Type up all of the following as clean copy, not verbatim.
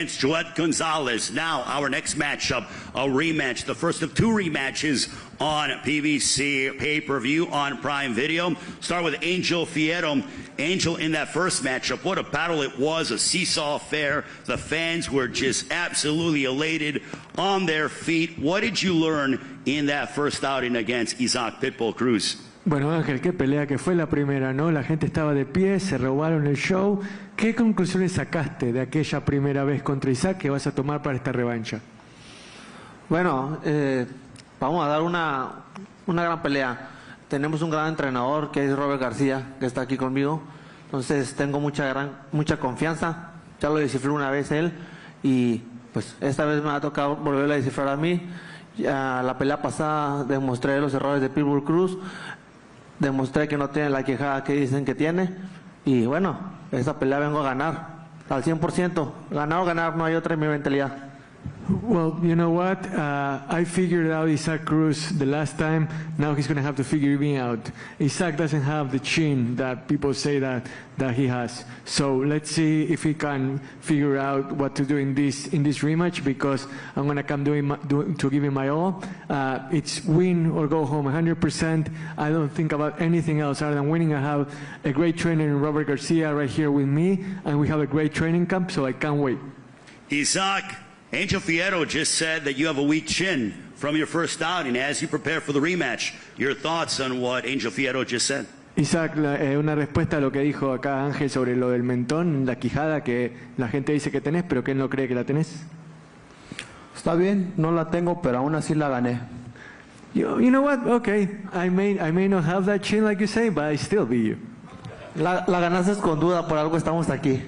It's Joet Gonzalez. Now our next matchup, a rematch, the first of two rematches on PVC pay-per-view on Prime Video. Start with Angel Fierro. Angel, in that first matchup, what a battle it was, a seesaw affair. The fans were just absolutely elated on their feet. What did you learn in that first outing against Isaac Pitbull Cruz? Bueno, Ángel, qué pelea que fue la primera, ¿no? La gente estaba de pie, se robaron el show. ¿Qué conclusiones sacaste de aquella primera vez contra Isaac que vas a tomar para esta revancha? Bueno, vamos a dar una gran pelea. Tenemos un gran entrenador que es Robert García, que está aquí conmigo. Entonces tengo mucha confianza. Ya lo descifré una vez él y pues esta vez me ha tocado volverlo a descifrar a mí. Ya la pelea pasada demostré los errores de Pitbull Cruz. Demostré que no tiene la quejada que dicen que tiene. Y bueno, esta pelea vengo a ganar al 100%. Ganar o ganar, no hay otra en mi mentalidad. Well, you know what? I figured out Isaac Cruz the last time. Now he's going to have to figure me out. Isaac doesn't have the chin that people say that he has. So let's see if he can figure out what to do in this rematch, because I'm going to come to give him my all. It's win or go home 100%. I don't think about anything else other than winning. I have a great trainer in Robert Garcia right here with me, and we have a great training camp, so I can't wait. Isaac, Angel Fierro just said that you have a weak chin from your first outing. As you prepare for the rematch, your thoughts on what Angel Fierro just said? Isaac, una respuesta a lo que dijo acá Ángel sobre lo del mentón, la quijada que la gente dice que tenés, pero que él no cree que la tenés. Está bien, no la tengo, pero aún así la gané. You know what? Okay, I may not have that chin like you say, but I still beat you. La ganaste con duda, por algo estamos aquí.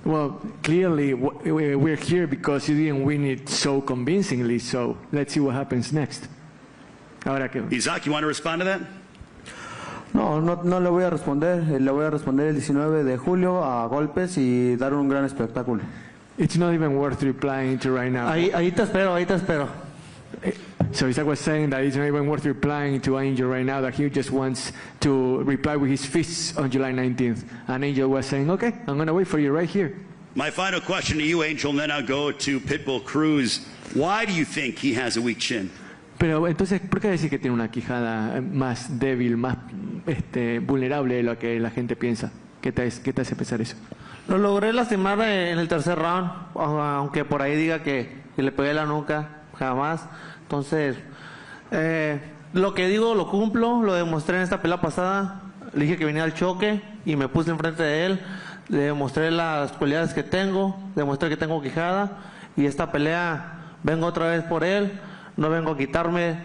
Well, clearly we're here because you didn't win it so convincingly, so let's see what happens next. Ahora que... Isaac, you want to respond to that? No le voy a responder. Le voy a responder el 19 de julio a golpes y dar un gran espectáculo. It's not even worth replying to right now. Ahí te espero. So Isaac was saying that it's not even worth replying to Angel right now, that he just wants to reply with his fists on July 19th. And Angel was saying, okay, I'm going to wait for you right here. My final question to you, Angel, and then I'll go to Pitbull Cruz. Why do you think he has a weak chin? Pero entonces, ¿por qué decir que tiene una quijada más débil, más vulnerable de lo que la gente piensa? ¿Qué te hace pensar eso? Lo logré lastimar en el tercer round, aunque por ahí diga que le pegué la nuca, jamás. Entonces, lo que digo lo cumplo, lo demostré en esta pelea pasada. Le dije que venía al choque y me puse enfrente de él. Le demostré las cualidades que tengo, demostré que tengo quijada. Y esta pelea vengo otra vez por él, no vengo a quitarme,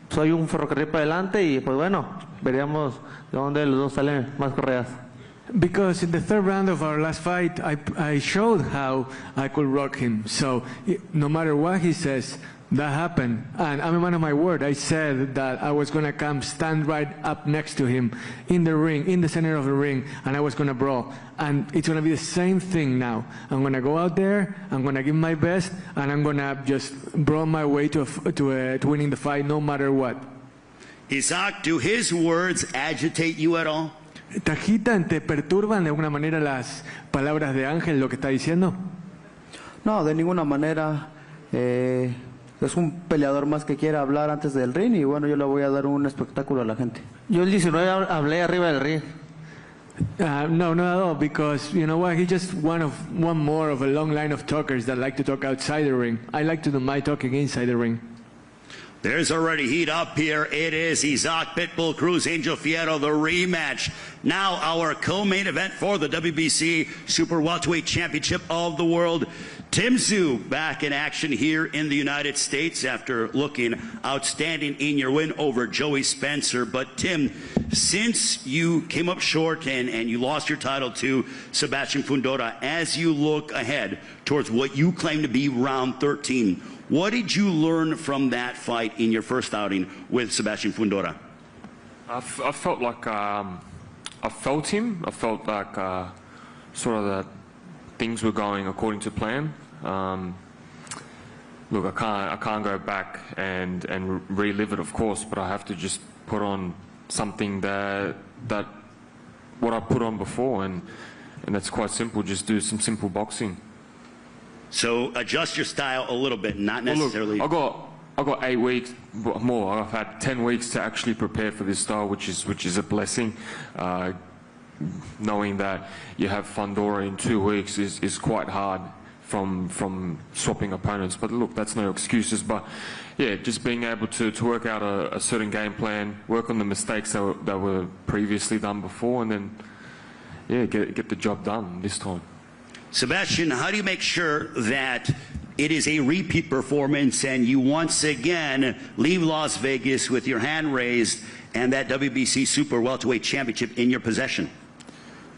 soy un ferrocarril para adelante y pues bueno, veríamos de dónde los dos salen más correas. Because in the third round of our last fight, I showed how I could rock him. So no matter what he says, that happened. And I'm a man of my word. I said that I was going to come stand right up next to him in the ring, in the center of the ring, and I was going to brawl. And it's going to be the same thing now. I'm going to go out there, I'm going to give my best, and I'm going to just brawl my way to winning the fight no matter what. Isaac, do his words agitate you at all? ¿Te agitan, te perturban de alguna manera las palabras de Ángel, lo que está diciendo? No, de ninguna manera. Es un peleador más que quiere hablar antes del ring y bueno, yo le voy a dar un espectáculo a la gente. Yo el 19 hablé arriba del ring. No, not at all, because you know what, he's just one more of a long line of talkers that like to talk outside the ring. I like to do my talking inside the ring. There's already heat up here. It is Isaac Pitbull Cruz, Angel Fierro, the rematch. Now our co-main event for the WBC Super Welterweight Championship of the World. Tim Tszyu back in action here in the United States after looking outstanding in your win over Joey Spencer. But Tim, since you came up short and you lost your title to Sebastian Fundora, as you look ahead towards what you claim to be round 13, what did you learn from that fight in your first outing with Sebastian Fundora? I felt like I felt him. I felt like sort of that things were going according to plan. Look, I can't go back and relive it, of course, but I have to just put on something that what I put on before, and that's quite simple. Just do some simple boxing. So adjust your style a little bit, not necessarily. Well, look, I got 8 weeks more. I've had 10 weeks to actually prepare for this style, which is a blessing. Knowing that you have Fundora in 2 weeks is quite hard from swapping opponents. But look, that's no excuses. But yeah, just being able to work out a certain game plan, work on the mistakes that were previously done before, and then yeah, get the job done this time. Sebastian, how do you make sure that it is a repeat performance and you once again leave Las Vegas with your hand raised and that WBC Super Welterweight Championship in your possession?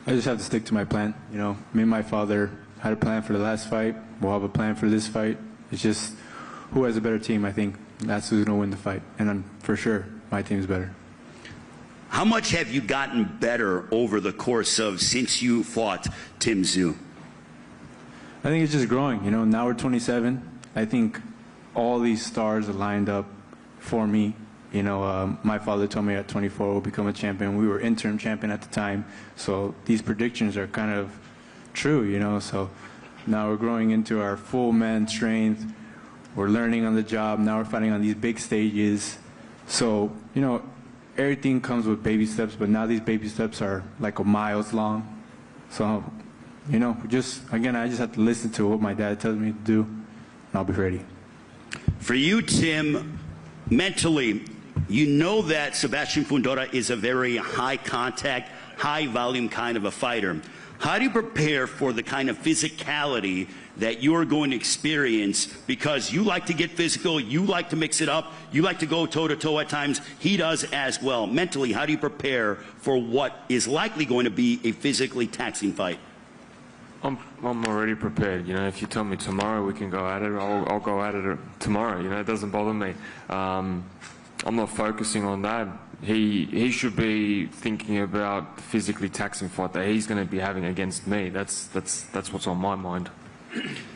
I just have to stick to my plan. You know, me and my father had a plan for the last fight. We'll have a plan for this fight. It's just who has a better team, I think. That's who's going to win the fight. And then for sure, my team's better. How much have you gotten better over the course of since you fought Tim Tszyu? I think it's just growing. You know, now we're 27. I think all these stars are lined up for me. You know, my father told me at 24 we'll become a champion. We were interim champion at the time. So these predictions are kind of true, you know. So now we're growing into our full man strength. We're learning on the job. Now we're fighting on these big stages. So, you know, everything comes with baby steps, but now these baby steps are like miles long. So, you know, just, again, I just have to listen to what my dad tells me to do, and I'll be ready. For you, Tim, mentally, you know that Sebastian Fundora is a very high contact, high volume kind of a fighter. How do you prepare for the kind of physicality that you're going to experience? Because you like to get physical, you like to mix it up, you like to go toe-to-toe at times. He does as well. Mentally, how do you prepare for what is likely going to be a physically taxing fight? I'm already prepared. You know, if you tell me tomorrow we can go at it, I'll go at it tomorrow. You know, it doesn't bother me. I'm not focusing on that. He should be thinking about the physically taxing fight that he's going to be having against me. That's what's on my mind.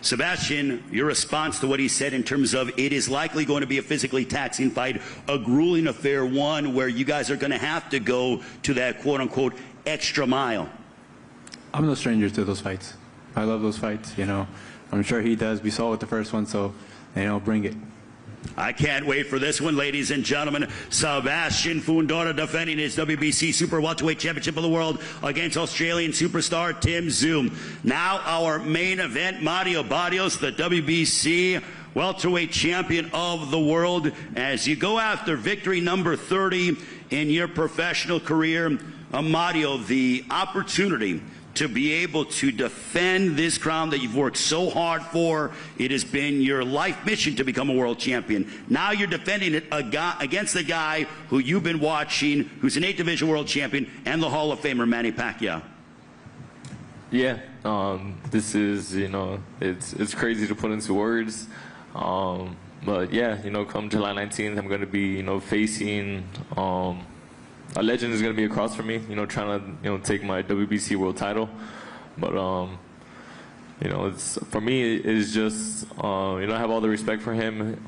Sebastian, your response to what he said in terms of it is likely going to be a physically taxing fight, a grueling affair, one where you guys are going to have to go to that quote-unquote extra mile. I'm no stranger to those fights. I love those fights, you know. I'm sure he does. We saw it with the first one, so, you know, bring it. I can't wait for this one, ladies and gentlemen. Sebastian Fundora defending his WBC Super Welterweight Championship of the World against Australian superstar Tim Tszyu. Now our main event, Mario Barrios, the WBC Welterweight Champion of the World. As you go after victory number 30 in your professional career, Mario, the opportunity to be able to defend this crown that you've worked so hard for. It has been your life mission to become a world champion. Now you're defending it against the guy who you've been watching, who's an 8th division world champion and the Hall of Famer Manny Pacquiao. Yeah, this is, you know, it's crazy to put into words. But yeah, you know, come July 19th, I'm going to be, you know, facing a legend is going to be across from me, you know, trying to, you know, take my WBC world title. But, you know, it's, for me, it's just, you know, I have all the respect for him.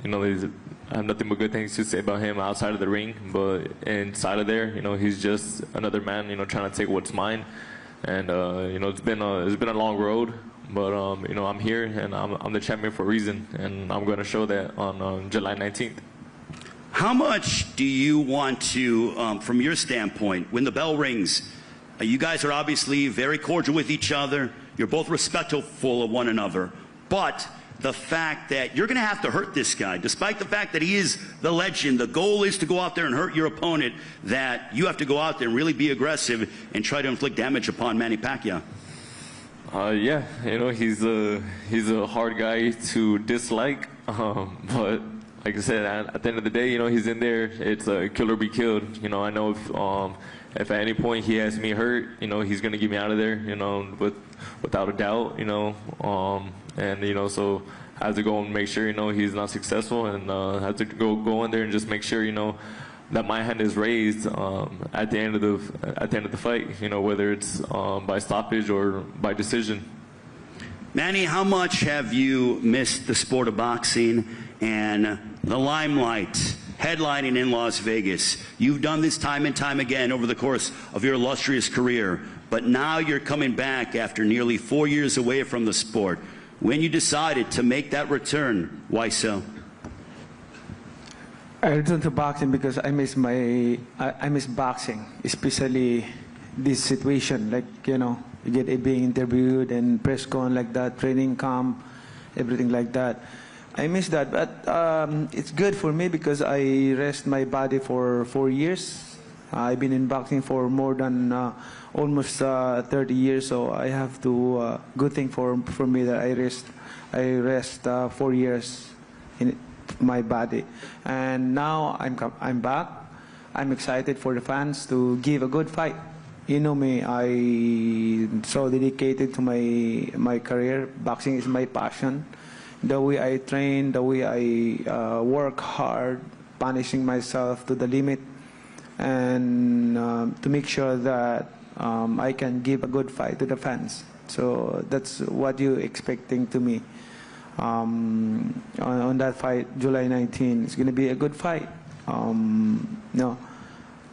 You know, I have nothing but good things to say about him outside of the ring. But inside of there, you know, he's just another man, you know, trying to take what's mine. And, you know, it's been a long road. But, you know, I'm here, and I'm the champion for a reason. And I'm going to show that on July 19th. How much do you want to, from your standpoint, when the bell rings, you guys are obviously very cordial with each other. You're both respectful of one another. But the fact that you're going to have to hurt this guy, despite the fact that he is the legend, the goal is to go out there and hurt your opponent, that you have to go out there and really be aggressive and try to inflict damage upon Manny Pacquiao. Yeah, you know, he's a hard guy to dislike, but like I said, at the end of the day, you know, he's in there. It's a kill or be killed. You know, I know if at any point he has me hurt, you know, he's gonna get me out of there. You know, without a doubt. You know, and you know, so I have to go and make sure, you know, he's not successful, and I have to go in there and just make sure, you know, that my hand is raised at the end of the fight. You know, whether it's by stoppage or by decision. Manny, how much have you missed the sport of boxing and the limelight, headlining in Las Vegas? You've done this time and time again over the course of your illustrious career, but now you're coming back after nearly 4 years away from the sport. when you decided to make that return. Why so? I returned to boxing because I miss boxing, especially this situation, like, you know, you get being interviewed and press con like that, training camp, everything like that. I miss that, but it's good for me because I rest my body for 4 years. I've been in boxing for more than almost 30 years, so I have to good thing for me that I rest 4 years in my body, and now I'm back. I'm excited for the fans to give a good fight. You know me, I'm so dedicated to my career. Boxing is my passion. The way I train, the way I work hard, punishing myself to the limit, and to make sure that I can give a good fight to the fans. So that's what you're expecting to me. On that fight, July 19, it's going to be a good fight. No,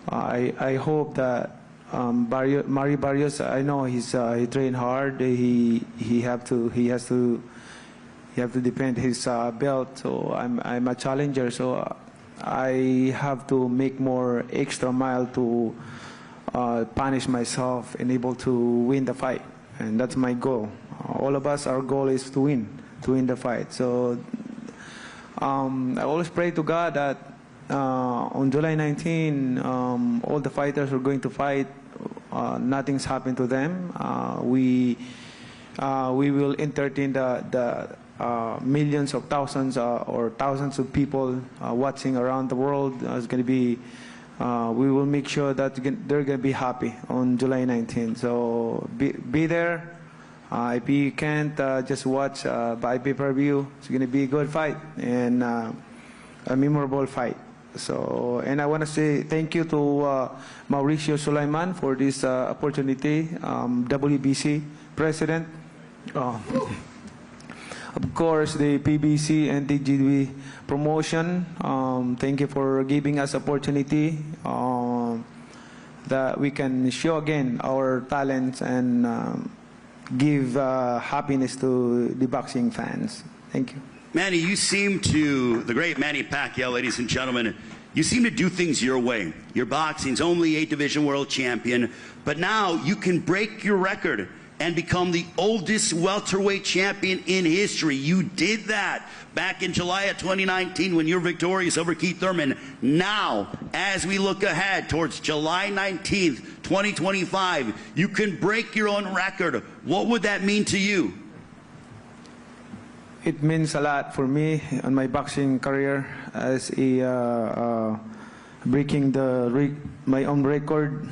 I hope that Barrios, I know he trained hard. He has to defend his belt. So I'm a challenger. So I have to make more extra mile to punish myself and able to win the fight. And that's my goal. All of us, our goal is to win the fight. So I always pray to God that on July 19, all the fighters are going to fight. Nothing's happened to them. We will entertain the millions of thousands or thousands of people watching around the world. It's going to be. We will make sure that they're going to be happy on July 19. So be there. If you can't just watch by pay-per-view, it's going to be a good fight and a memorable fight. So, and I want to say thank you to Mauricio Sulaiman for this opportunity, WBC president. Of course, the PBC and the DD promotion. Thank you for giving us opportunity that we can show again our talents and give happiness to the boxing fans. Thank you. Manny, you seem to, the great Manny Pacquiao, ladies and gentlemen, you seem to do things your way. Your boxing's only 8-division world champion, but now you can break your record and become the oldest welterweight champion in history. You did that back in July of 2019 when you were victorious over Keith Thurman. Now, as we look ahead towards July 19th, 2025, you can break your own record. What would that mean to you? It means a lot for me on my boxing career as a breaking my own record.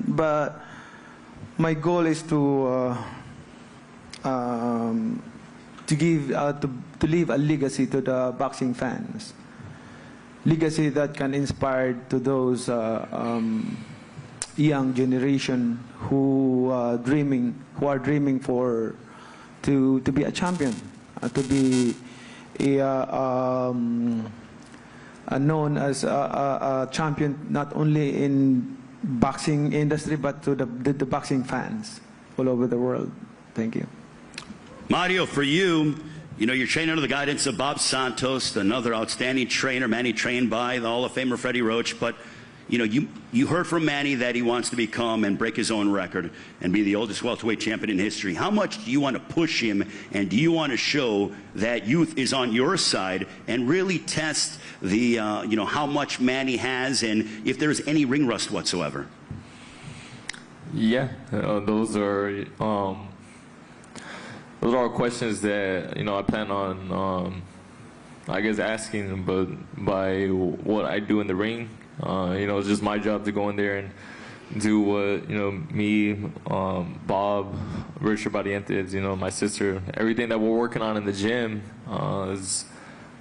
But my goal is to leave a legacy to the boxing fans, legacy that can inspire to those young generation who are dreaming to be a champion, to be known as a champion not only in boxing industry but to the boxing fans all over the world. Thank you. Mario, for you, you're trained under the guidance of Bob Santos, another outstanding trainer. Manny trained by the Hall of Famer Freddie Roach, but you heard from Manny that he wants to become and break his own record and be the oldest welterweight champion in history. How much do you want to push him, and do you want to show that youth is on your side and really test the how much Manny has and if there's any ring rust whatsoever? Yeah, those are all questions that I plan on I guess asking, but by what I do in the ring. It's just my job to go in there and do what, me, Bob, Richard Barrios, my sister, everything that we're working on in the gym is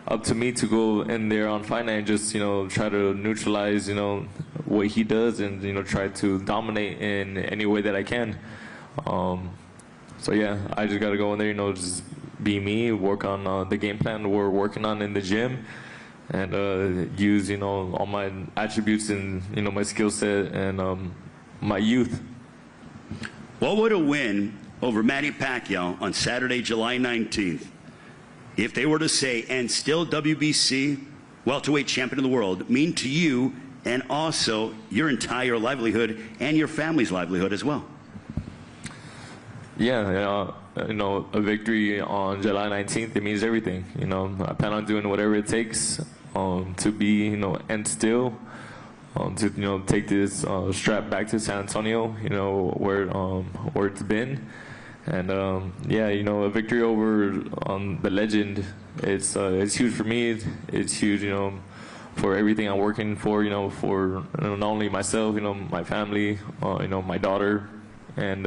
up to me to go in there on fight night and just, try to neutralize, what he does and, try to dominate in any way that I can. So yeah, I just got to go in there, just be me, work on the game plan we're working on in the gym, and use all my attributes and my skill set and my youth. What would a win over Manny Pacquiao on Saturday, July 19th, if they were to say, and still WBC welterweight champion of the world, mean to you and also your entire livelihood and your family's livelihood as well? Yeah, you know, a victory on July 19th, it means everything. You know, I plan on doing whatever it takes to be, you know, and still to, you know, take this strap back to San Antonio, you know, where it's been. And yeah, you know, a victory over the legend, it's huge for me. It's huge, you know, for everything I'm working for, you know, for not only myself, you know, my family, you know, my daughter, and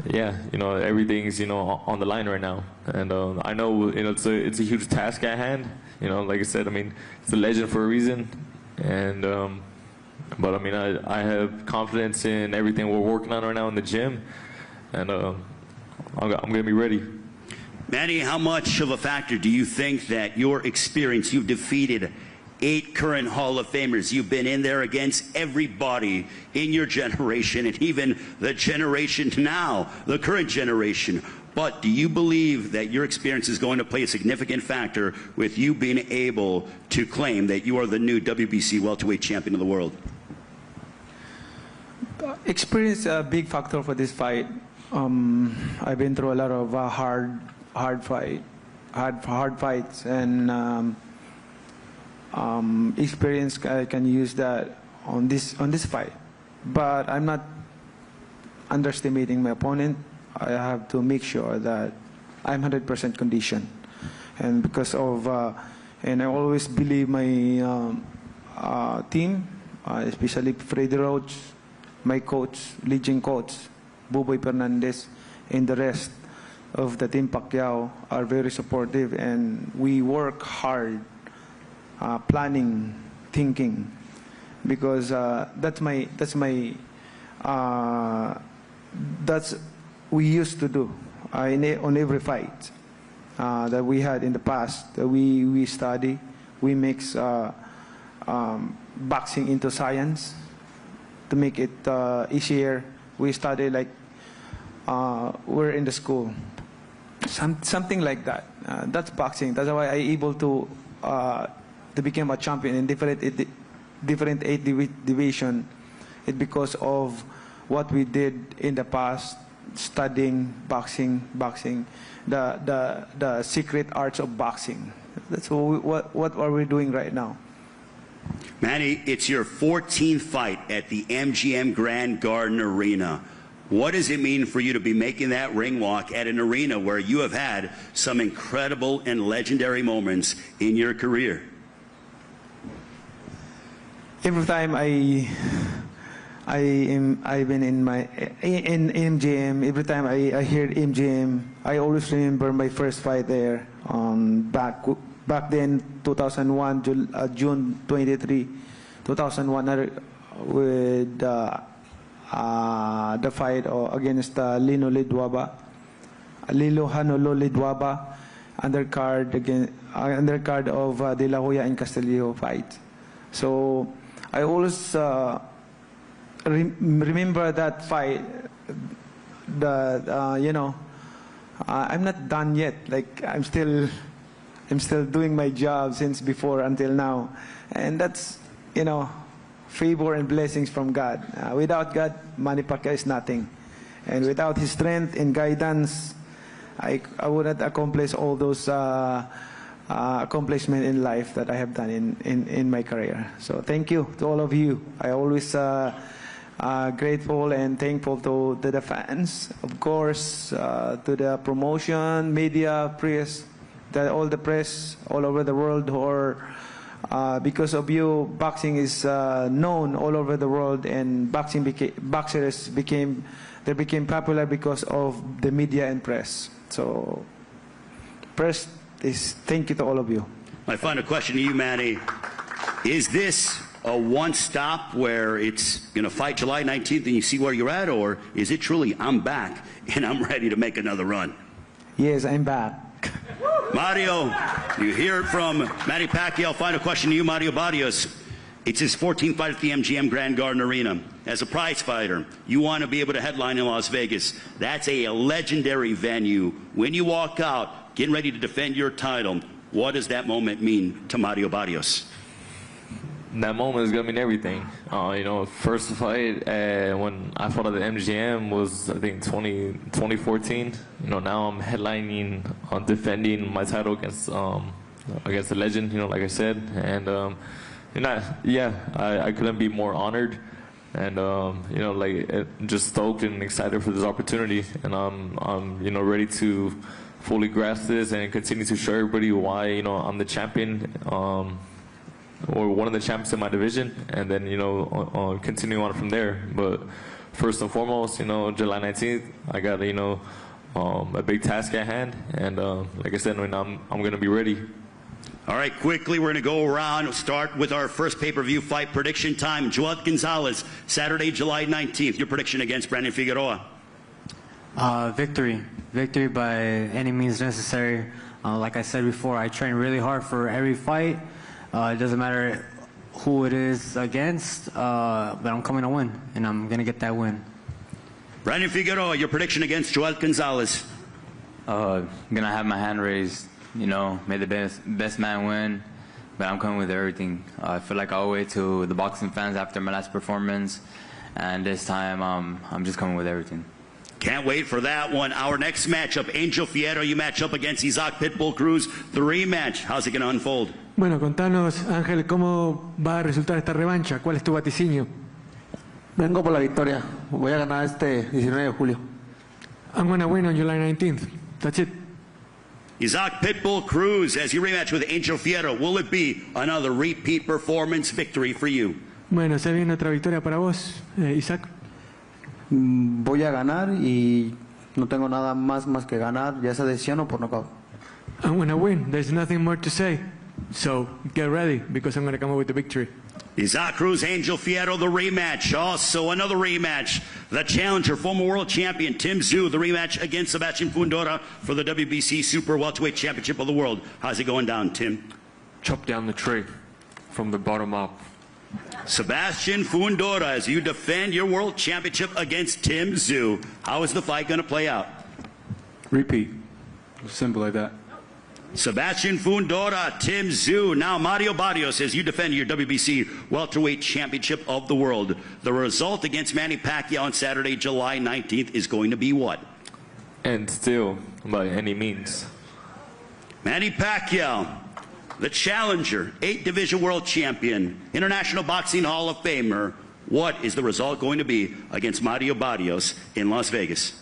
yeah, you know, everything's, you know, on the line right now. And I know, you know, it's a huge task at hand. You know, like I said, I mean, it's a legend for a reason. And but I mean, I have confidence in everything we're working on right now in the gym, and I'm gonna be ready. Manny, how much of a factor do you think that your experience, you've defeated 8 current Hall of Famers, you've been in there against everybody in your generation and even the generation now, the current generation. But do you believe that your experience is going to play a significant factor with you being able to claim that you are the new WBC welterweight champion of the world? Experience a big factor for this fight. I've been through a lot of hard fights, and experience, I can use that on this fight. But I'm not underestimating my opponent. I have to make sure that I'm 100% conditioned, and because of and I always believe my team, especially Freddy Roach, my coach, Legion coach, Buboy Fernandez, and the rest of the team Pacquiao are very supportive, and we work hard, planning, thinking, because that's we used to do on every fight that we had in the past. We study, we mix boxing into science to make it easier. We study like we're in the school, something like that. That's boxing. That's why I able to become a champion in different 8 division. It's because of what we did in the past, studying boxing, the secret arts of boxing. That's what are we doing right now. Manny, it's your 14th fight at the MGM Grand Garden Arena. What does it mean for you to be making that ring walk at an arena where you have had some incredible and legendary moments in your career? Every time I've been in MGM. Every time I hear MGM, I always remember my first fight there back then, 2001, June 23, 2001, with the fight against Lino Hanolo Lidwaba, undercard of De La Hoya and Castillo fight. So I always remember that fight. That you know, I'm not done yet. Like I'm still doing my job since before until now, and that's, you know, favor and blessings from God. Without God, Manny Pacquiao is nothing, and without His strength and guidance, I wouldn't accomplish all those accomplishments in life that I have done in my career. So thank you to all of you. I always grateful and thankful to the fans, of course, to the promotion, media, press, all the press all over the world who are, because of you, boxing is known all over the world, and boxers became popular because of the media and press. So first is thank you to all of you. My final question to you, Manny, is this a one-stop where it's going to fight July 19th and you see where you're at, or is it truly I'm back and I'm ready to make another run? Yes, I'm back. Mario, you hear it from Manny Pacquiao. Final question to you, Mario Barrios. It's his 14th fight at the MGM Grand Garden Arena. As a prize fighter, you want to be able to headline in Las Vegas. That's a legendary venue. When you walk out, getting ready to defend your title, what does that moment mean to Mario Barrios? That moment is gonna mean everything. First fight when I fought at the MGM was, I think, 2014. Now I'm headlining on defending my title against a legend. Like I said, and I couldn't be more honored, and just stoked and excited for this opportunity, and I'm ready to fully grasp this and continue to show everybody why I'm the champion. Or one of the champions in my division, and then continue on from there. But first and foremost, July 19th, I got a big task at hand, and like I said, I'm going to be ready. All right, quickly, we're going to go around. We'll start with our first pay-per-view fight prediction time. Joel Gonzalez, Saturday, July 19th. Your prediction against Brandon Figueroa? Victory by any means necessary. Like I said before, I train really hard for every fight. It doesn't matter who it is against, but I'm coming to win, and I'm going to get that win. Brandon Figueroa, your prediction against Joel Gonzalez? I'm going to have my hand raised. May the best man win, but I'm coming with everything. I feel like I owe it to the boxing fans after my last performance, and this time I'm just coming with everything. Can't wait for that one. Our next matchup, Angel Fierro, you match up against Isaac Pitbull Cruz, the rematch. How's it going to unfold? Bueno, contanos, Ángel, ¿cómo va a resultar esta revancha? ¿Cuál es tu vaticinio? Vengo por la victoria. Voy a ganar este 19 de julio. I'm going to win on July 19th. That's it. Isaac Pitbull Cruz, as you rematch with Angel Fierro, will it be another repeat performance victory for you? Bueno, ¿se viene otra victoria para vos, Isaac? Voy a ganar y no tengo nada más que ganar, ya sea decisión o por nocaut. I'm going to win. There's nothing more to say. So get ready, because I'm going to come up with the victory. Isaac Cruz, Angel Fierro, the rematch. Also another rematch. The challenger, former world champion Tim Tszyu, the rematch against Sebastian Fundora for the WBC Super Welterweight Championship of the World. How's it going down, Tim? Chop down the tree from the bottom up. Sebastian Fundora, as you defend your world championship against Tim Tszyu. How is the fight going to play out? Repeat. Simple like that. Sebastian Fundora, Tim Tszyu. Now Mario Barrios, as you defend your WBC Welterweight Championship of the World. The result against Manny Pacquiao on Saturday, July 19th is going to be what? And still, by any means. Manny Pacquiao, the challenger, 8-division world champion, International Boxing Hall of Famer. What is the result going to be against Mario Barrios in Las Vegas?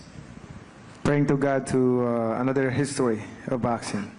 Praying to God to another history of boxing.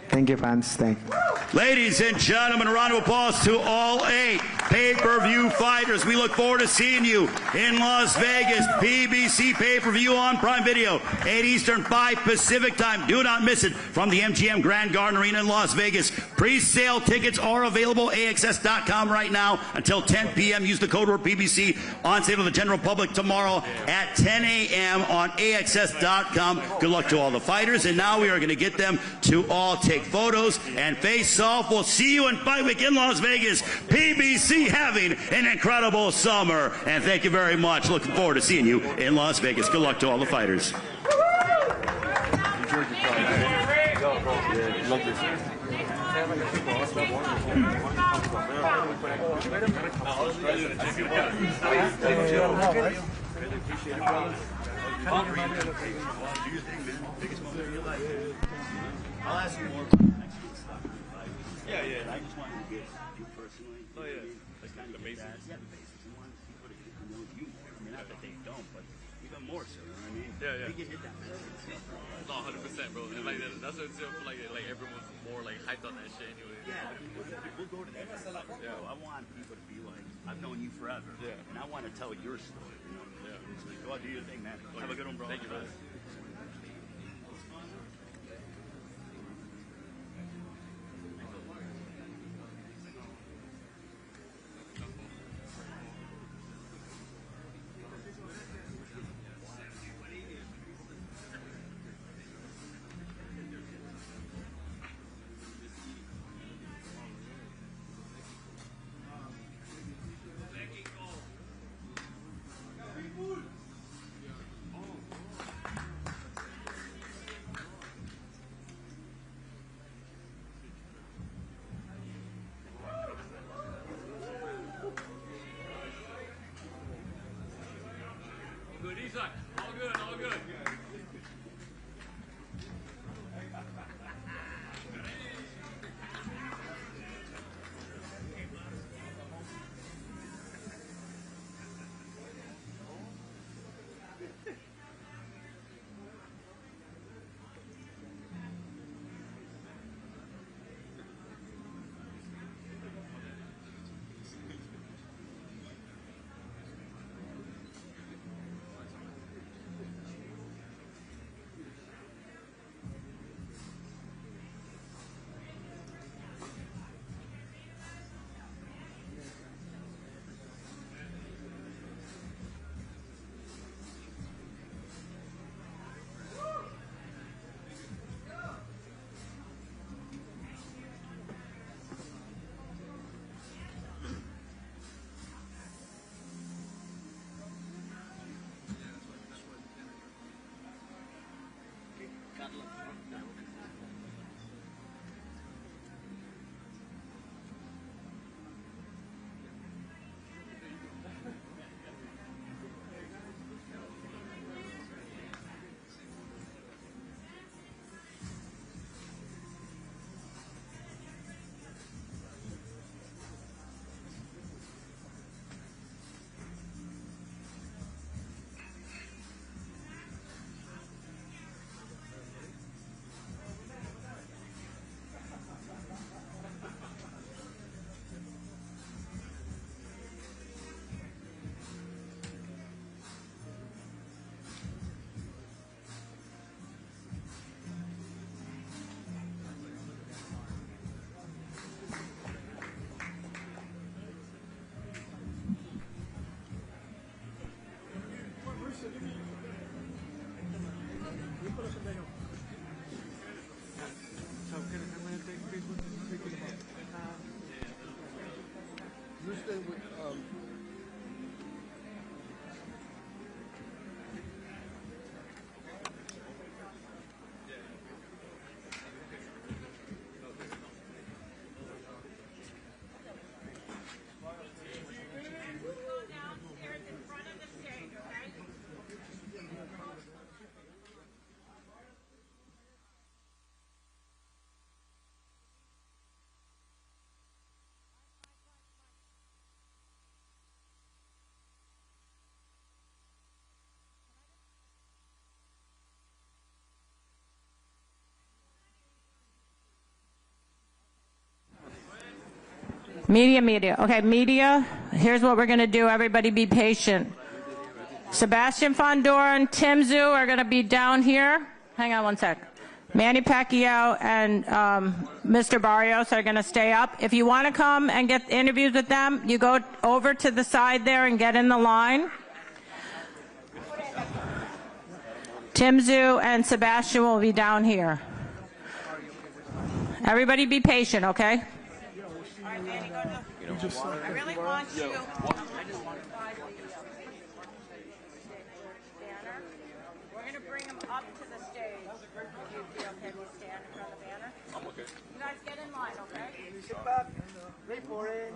Thank you, fans. Thank you. Ladies and gentlemen, a round of applause to all 8 pay-per-view fighters. We look forward to seeing you in Las Vegas. PBC pay-per-view on Prime Video, 8 Eastern, 5 Pacific time. Do not miss it from the MGM Grand Garden Arena in Las Vegas. Pre-sale tickets are available at AXS.com right now until 10 p.m. Use the code word PBC on sale to the general public tomorrow at 10 a.m. on AXS.com. Good luck to all the fighters. And now we are going to get them to all take photos and face off. We'll see you in Fight Week in Las Vegas. PBC having an incredible summer. And thank you very much. Looking forward to seeing you in Las Vegas. Good luck to all the fighters. I'll ask you more about next week's stuff. Yeah. I just wanted to get you personally. Oh, yeah. That's kind of the basics. Yeah, the basics. And wanted to see what it is to know you more. I mean, not that they don't, but even more so. You know what I mean? Yeah. They get hit down. No, 100%, bro. And that's what I feel like everyone's more hyped on that shit anyway. Yeah, we'll go to that. Yeah. I want people to be like, I've known you forever. Yeah. And I want to tell your story. You know? Yeah. So go out, do your thing, man. Have a good one, bro. Thank you, brother. Media. Okay, media, here's what we're going to do. Everybody be patient. Sebastian Fondor and Tim Zhu are going to be down here. Hang on one sec. Manny Pacquiao and Mr. Barrios are going to stay up. If you want to come and get interviews with them, you go over to the side there and get in the line. Tim Zhu and Sebastian will be down here. Everybody be patient, okay? All right, Manny, go to. I really want you. We're going to bring him up to the stage. Okay, we stand in front of the banner. I'm okay. You guys get in line, okay? Sit back. Wait for it.